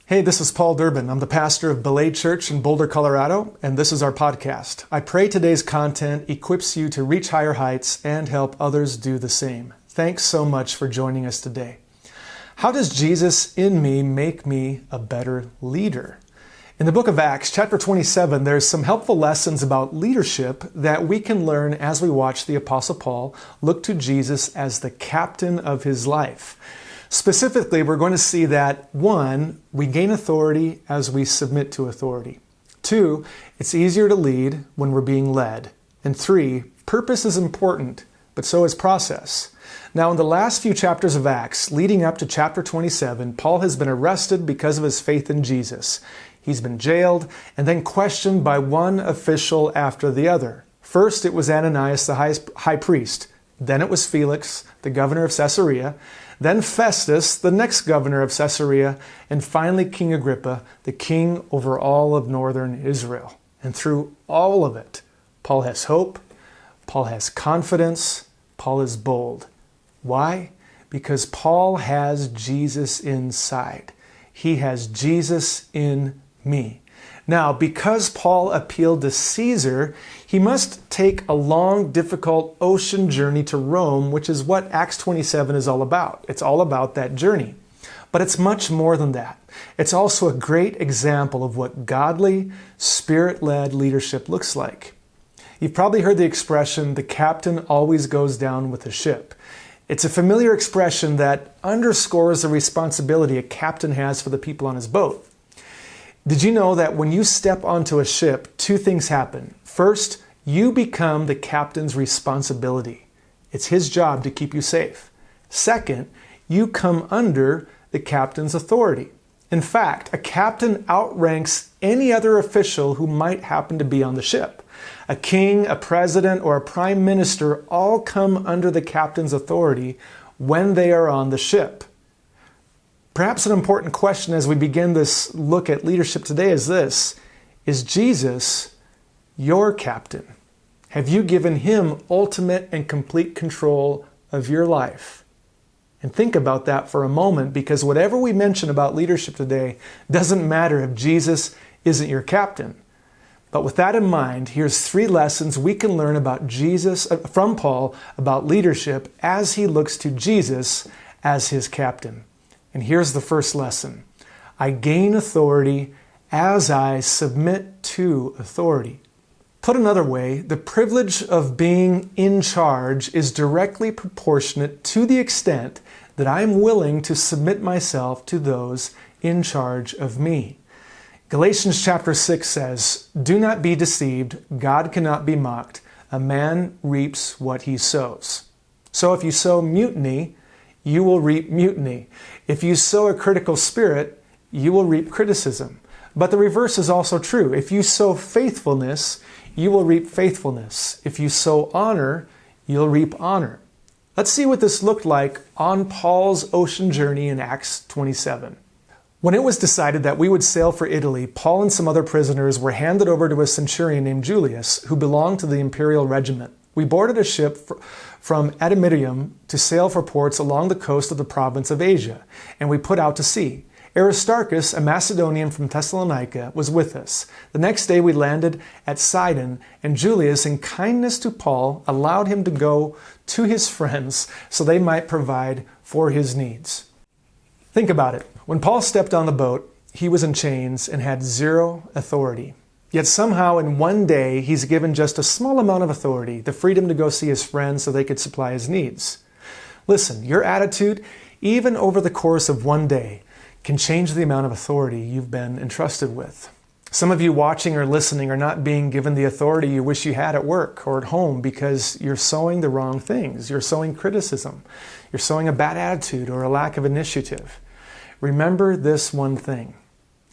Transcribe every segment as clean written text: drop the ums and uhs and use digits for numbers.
Hey, this is Paul Durbin. I'm the pastor of Belay Church in Boulder, Colorado, and this is our podcast. I pray today's content equips you to reach higher heights and help others do the same. Thanks so much for joining us today. How does Jesus in me make me a better leader? In the book of Acts, chapter 27, there's some helpful lessons about leadership that we can learn as we watch the Apostle Paul look to Jesus as the captain of his life. Specifically, we're going to see that 1, we gain authority as we submit to authority. 2, it's easier to lead when we're being led. And 3, purpose is important, but so is process. Now, in the last few chapters of Acts, leading up to chapter 27, Paul has been arrested because of his faith in Jesus. He's been jailed and then questioned by one official after the other. First, it was Ananias, the high priest. Then it was Felix, the governor of Caesarea. Then Festus, the next governor of Caesarea, and finally King Agrippa, the king over all of northern Israel. And through all of it, Paul has hope, Paul has confidence, Paul is bold. Why? Because Paul has Jesus inside. He has Jesus in me. Now, because Paul appealed to Caesar, he must take a long, difficult ocean journey to Rome, which is what Acts 27 is all about. It's all about that journey. But it's much more than that. It's also a great example of what godly, spirit-led leadership looks like. You've probably heard the expression, the captain always goes down with the ship. It's a familiar expression that underscores the responsibility a captain has for the people on his boat. Did you know that when you step onto a ship, 2 things happen? First, you become the captain's responsibility. It's his job to keep you safe. Second, you come under the captain's authority. In fact, a captain outranks any other official who might happen to be on the ship. A king, a president, or a prime minister all come under the captain's authority when they are on the ship. Perhaps an important question as we begin this look at leadership today is this: is Jesus your captain? Have you given him ultimate and complete control of your life? And think about that for a moment, because whatever we mention about leadership today doesn't matter if Jesus isn't your captain. But with that in mind, here's 3 lessons we can learn about Jesus from Paul about leadership as he looks to Jesus as his captain. And here's the first lesson. I gain authority as I submit to authority. Put another way, the privilege of being in charge is directly proportionate to the extent that I am willing to submit myself to those in charge of me. Galatians chapter 6 says, "Do not be deceived, God cannot be mocked. A man reaps what he sows." So if you sow mutiny, you will reap mutiny. If you sow a critical spirit, you will reap criticism. But the reverse is also true. If you sow faithfulness, you will reap faithfulness. If you sow honor, you'll reap honor. Let's see what this looked like on Paul's ocean journey in Acts 27. When it was decided that we would sail for Italy, Paul and some other prisoners were handed over to a centurion named Julius, who belonged to the imperial regiment. We boarded a ship from Adramyttium to sail for ports along the coast of the province of Asia, and we put out to sea. Aristarchus, a Macedonian from Thessalonica, was with us. The next day we landed at Sidon, and Julius, in kindness to Paul, allowed him to go to his friends so they might provide for his needs. Think about it. When Paul stepped on the boat, he was in chains and had 0 authority. Yet somehow in one day, he's given just a small amount of authority, the freedom to go see his friends so they could supply his needs. Listen, your attitude, even over the course of one day, can change the amount of authority you've been entrusted with. Some of you watching or listening are not being given the authority you wish you had at work or at home because you're sowing the wrong things. You're sowing criticism. You're sowing a bad attitude or a lack of initiative. Remember this one thing.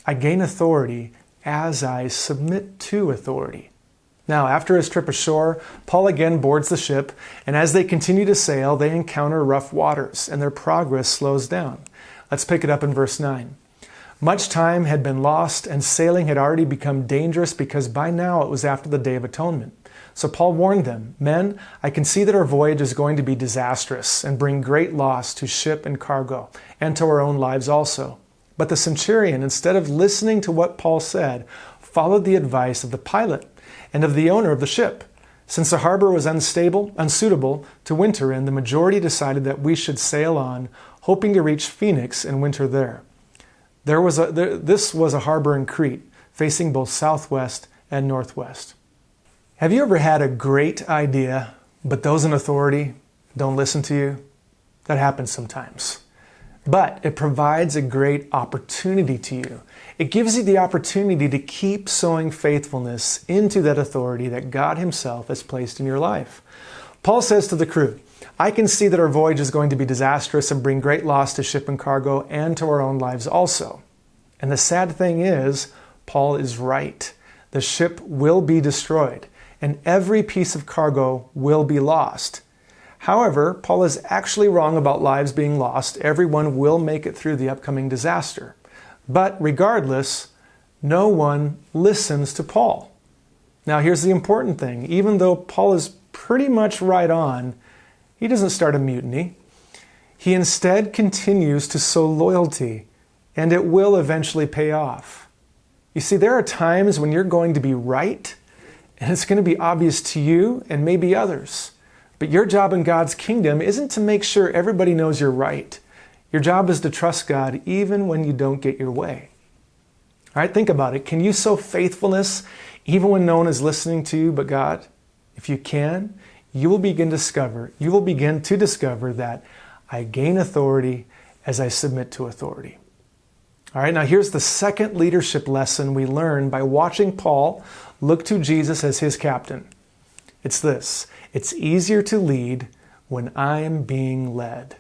I gain authority as I submit to authority. Now, after his trip ashore, Paul again boards the ship, and as they continue to sail, they encounter rough waters, and their progress slows down. Let's pick it up in verse 9. Much time had been lost, and sailing had already become dangerous because by now it was after the Day of Atonement. So Paul warned them, "Men, I can see that our voyage is going to be disastrous and bring great loss to ship and cargo, and to our own lives also. But the centurion, instead of listening to what Paul said, followed the advice of the pilot and of the owner of the ship. Since the harbor was unsuitable to winter in, the majority decided that we should sail on, hoping to reach Phoenix and winter there. This was a harbor in Crete, facing both southwest and northwest. Have you ever had a great idea, but those in authority don't listen to you? That happens sometimes. But it provides a great opportunity to you. It gives you the opportunity to keep sowing faithfulness into that authority that God Himself has placed in your life. Paul says to the crew, I can see that our voyage is going to be disastrous and bring great loss to ship and cargo and to our own lives also. And the sad thing is, Paul is right. The ship will be destroyed, and every piece of cargo will be lost. However, Paul is actually wrong about lives being lost. Everyone will make it through the upcoming disaster. But regardless, no one listens to Paul. Now here's the important thing. Even though Paul is pretty much right on, he doesn't start a mutiny. He instead continues to sow loyalty, and it will eventually pay off. You see, there are times when you're going to be right, and it's going to be obvious to you and maybe others. But your job in God's kingdom isn't to make sure everybody knows you're right. Your job is to trust God even when you don't get your way. All right, think about it. Can you sow faithfulness even when no one is listening to you but God? If you can, you will begin to discover that I gain authority as I submit to authority. All right, now here's the second leadership lesson we learn by watching Paul look to Jesus as his captain. It's this: it's easier to lead when I am being led.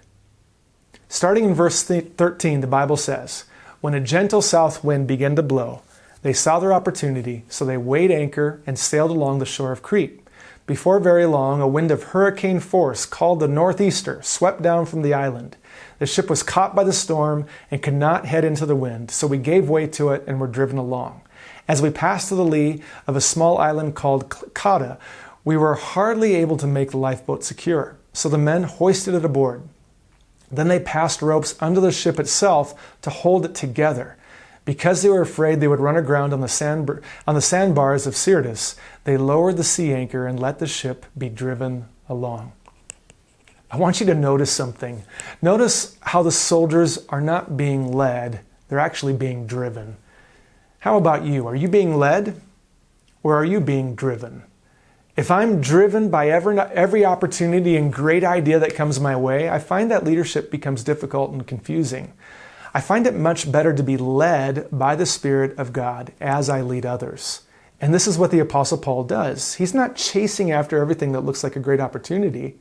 Starting in verse 13, the Bible says, when a gentle south wind began to blow, they saw their opportunity, so they weighed anchor and sailed along the shore of Crete. Before very long, a wind of hurricane force called the northeaster swept down from the island. The ship was caught by the storm and could not head into the wind, so we gave way to it and were driven along. As we passed to the lee of a small island called Cauda, we were hardly able to make the lifeboat secure, so the men hoisted it aboard. Then they passed ropes under the ship itself to hold it together. Because they were afraid they would run aground on the sandbars of Syrtis, they lowered the sea anchor and let the ship be driven along. I want you to notice something. Notice how the soldiers are not being led, they're actually being driven. How about you? Are you being led or are you being driven? If I'm driven by every opportunity and great idea that comes my way, I find that leadership becomes difficult and confusing. I find it much better to be led by the Spirit of God as I lead others. And this is what the Apostle Paul does. He's not chasing after everything that looks like a great opportunity.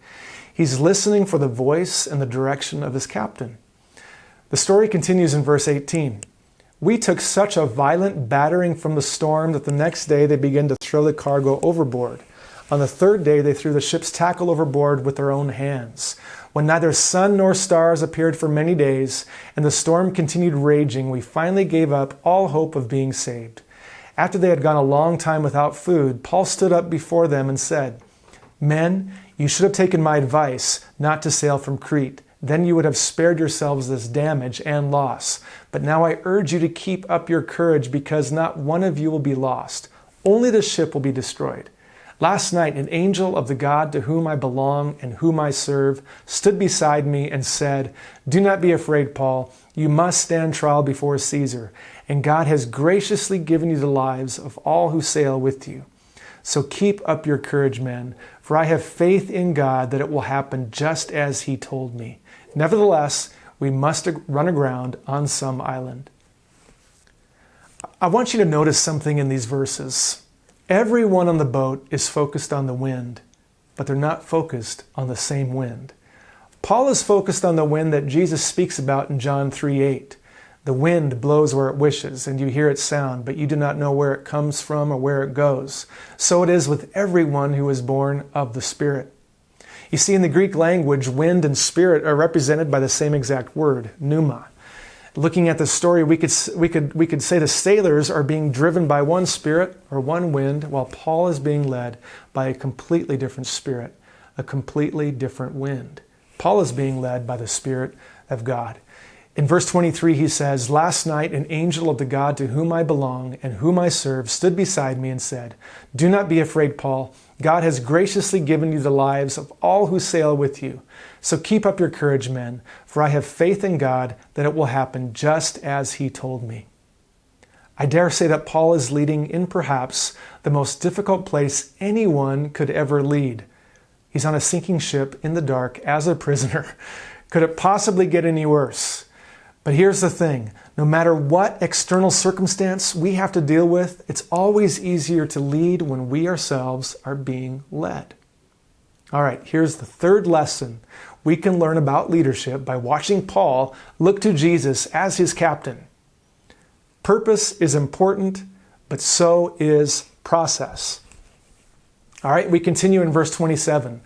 He's listening for the voice and the direction of his captain. The story continues in verse 18. We took such a violent battering from the storm that the next day they began to throw the cargo overboard. On the third day, they threw the ship's tackle overboard with their own hands. When neither sun nor stars appeared for many days, and the storm continued raging, we finally gave up all hope of being saved. After they had gone a long time without food, Paul stood up before them and said, Men, you should have taken my advice not to sail from Crete. Then you would have spared yourselves this damage and loss. But now I urge you to keep up your courage, because not one of you will be lost. Only the ship will be destroyed. Last night, an angel of the God to whom I belong and whom I serve stood beside me and said, Do not be afraid, Paul. You must stand trial before Caesar, and God has graciously given you the lives of all who sail with you. So keep up your courage, men, for I have faith in God that it will happen just as He told me. Nevertheless, we must run aground on some island. I want you to notice something in these verses. Everyone on the boat is focused on the wind, but they're not focused on the same wind. Paul is focused on the wind that Jesus speaks about in John 3:8. The wind blows where it wishes, and you hear its sound, but you do not know where it comes from or where it goes. So it is with everyone who is born of the Spirit. You see, in the Greek language, wind and spirit are represented by the same exact word, pneuma. Looking at the story, we could say the sailors are being driven by one spirit or one wind, while Paul is being led by a completely different spirit, a completely different wind. Paul is being led by the Spirit of God. In verse 23, he says, "Last night an angel of the God to whom I belong and whom I serve stood beside me and said, 'Do not be afraid, Paul. God has graciously given you the lives of all who sail with you. So keep up your courage, men, for I have faith in God that it will happen just as he told me.'" I dare say that Paul is leading in perhaps the most difficult place anyone could ever lead. He's on a sinking ship in the dark as a prisoner. Could it possibly get any worse? But here's the thing, no matter what external circumstance we have to deal with, it's always easier to lead when we ourselves are being led. All right, here's the third lesson we can learn about leadership by watching Paul look to Jesus as his captain. Purpose is important, but so is process. All right, we continue in verse 27.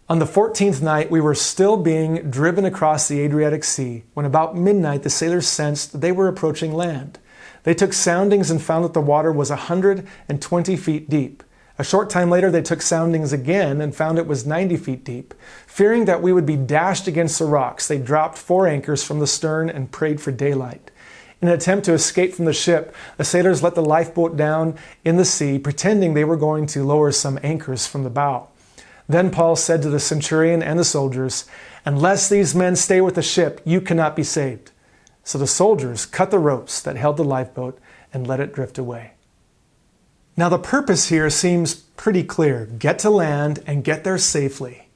"On the 14th night, we were still being driven across the Adriatic Sea, when about midnight the sailors sensed that they were approaching land. They took soundings and found that the water was 120 feet deep. A short time later, they took soundings again and found it was 90 feet deep. Fearing that we would be dashed against the rocks, they dropped 4 anchors from the stern and prayed for daylight. In an attempt to escape from the ship, the sailors let the lifeboat down in the sea, pretending they were going to lower some anchors from the bow. Then Paul said to the centurion and the soldiers, 'Unless these men stay with the ship, you cannot be saved.' So the soldiers cut the ropes that held the lifeboat and let it drift away." Now the purpose here seems pretty clear. Get to land and get there safely.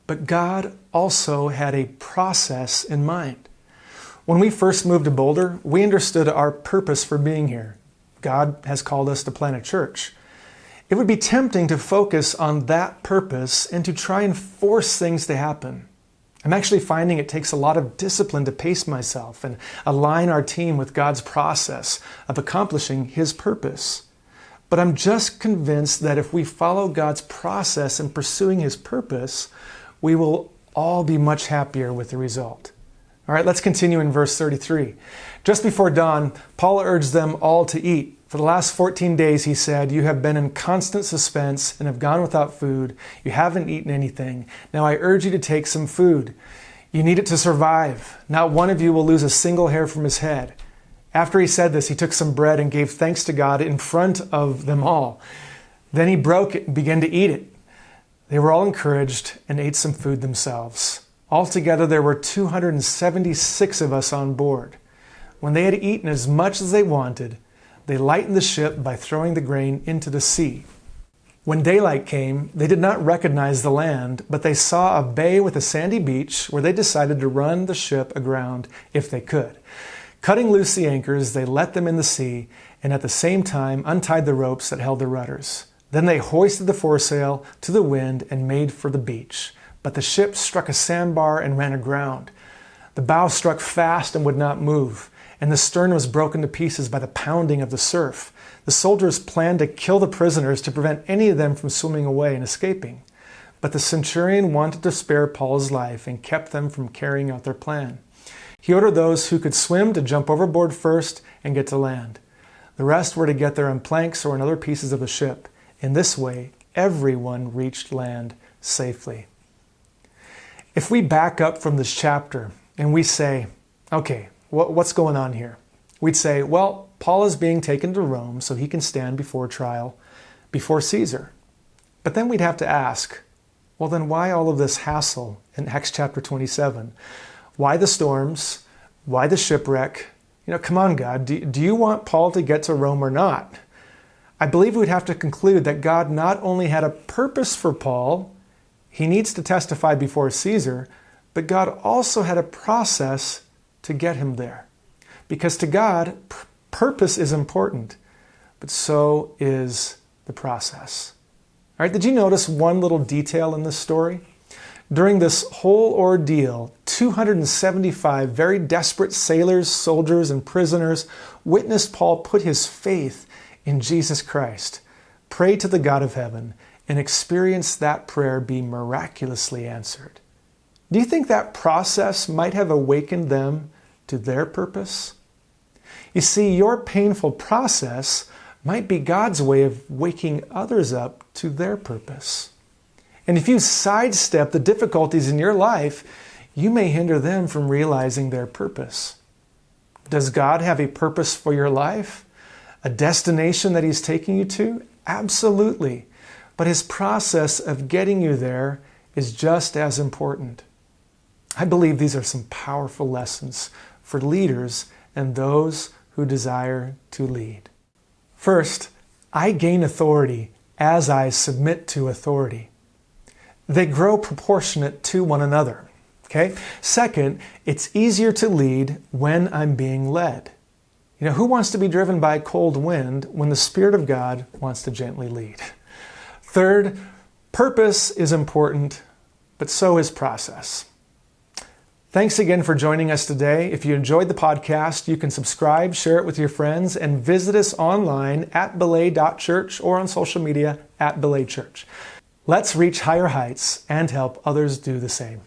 But God also had a process in mind. When we first moved to Boulder, we understood our purpose for being here. God has called us to plant a church. It would be tempting to focus on that purpose and to try and force things to happen. I'm actually finding it takes a lot of discipline to pace myself and align our team with God's process of accomplishing His purpose. But I'm just convinced that if we follow God's process in pursuing His purpose, we will all be much happier with the result. All right, let's continue in verse 33. Just before dawn, Paul urged them all to eat. For the last 14 days, he said, "You have been in constant suspense and have gone without food. You haven't eaten anything. Now I urge you to take some food. You need it to survive. Not one of you will lose a single hair from his head." After he said this, he took some bread and gave thanks to God in front of them all. Then he broke it and began to eat it. They were all encouraged and ate some food themselves. Altogether, there were 276 of us on board. When they had eaten as much as they wanted, they lightened the ship by throwing the grain into the sea. When daylight came, they did not recognize the land, but they saw a bay with a sandy beach where they decided to run the ship aground if they could. Cutting loose the anchors, they let them in the sea and at the same time untied the ropes that held the rudders. Then they hoisted the foresail to the wind and made for the beach. But the ship struck a sandbar and ran aground. The bow struck fast and would not move, and the stern was broken to pieces by the pounding of the surf. The soldiers planned to kill the prisoners to prevent any of them from swimming away and escaping. But the centurion wanted to spare Paul's life and kept them from carrying out their plan. He ordered those who could swim to jump overboard first and get to land. The rest were to get there on planks or on other pieces of the ship. In this way, everyone reached land safely. If we back up from this chapter and we say, okay, what's going on here? We'd say, well, Paul is being taken to Rome so he can stand before trial before Caesar. But then we'd have to ask, well, then why all of this hassle in Acts chapter 27? Why the storms? Why the shipwreck? Come on, God, do you want Paul to get to Rome or not? I believe we'd have to conclude that God not only had a purpose for Paul, he needs to testify before Caesar, but God also had a process to get him there. Because to God, purpose is important, but so is the process. All right, did you notice one little detail in this story? During this whole ordeal, 275 very desperate sailors, soldiers, and prisoners witnessed Paul put his faith in Jesus Christ, pray to the God of heaven, and experience that prayer be miraculously answered. Do you think that process might have awakened them to their purpose? You see, your painful process might be God's way of waking others up to their purpose. And if you sidestep the difficulties in your life, you may hinder them from realizing their purpose. Does God have a purpose for your life? A destination that He's taking you to? Absolutely. But His process of getting you there is just as important. I believe these are some powerful lessons for leaders and those who desire to lead. First, I gain authority as I submit to authority. They grow proportionate to one another. Okay? Second, it's easier to lead when I'm being led. Who wants to be driven by a cold wind when the Spirit of God wants to gently lead? Third, purpose is important, but so is process. Thanks again for joining us today. If you enjoyed the podcast, you can subscribe, share it with your friends, and visit us online at belay.church or on social media at Belay Church. Let's reach higher heights and help others do the same.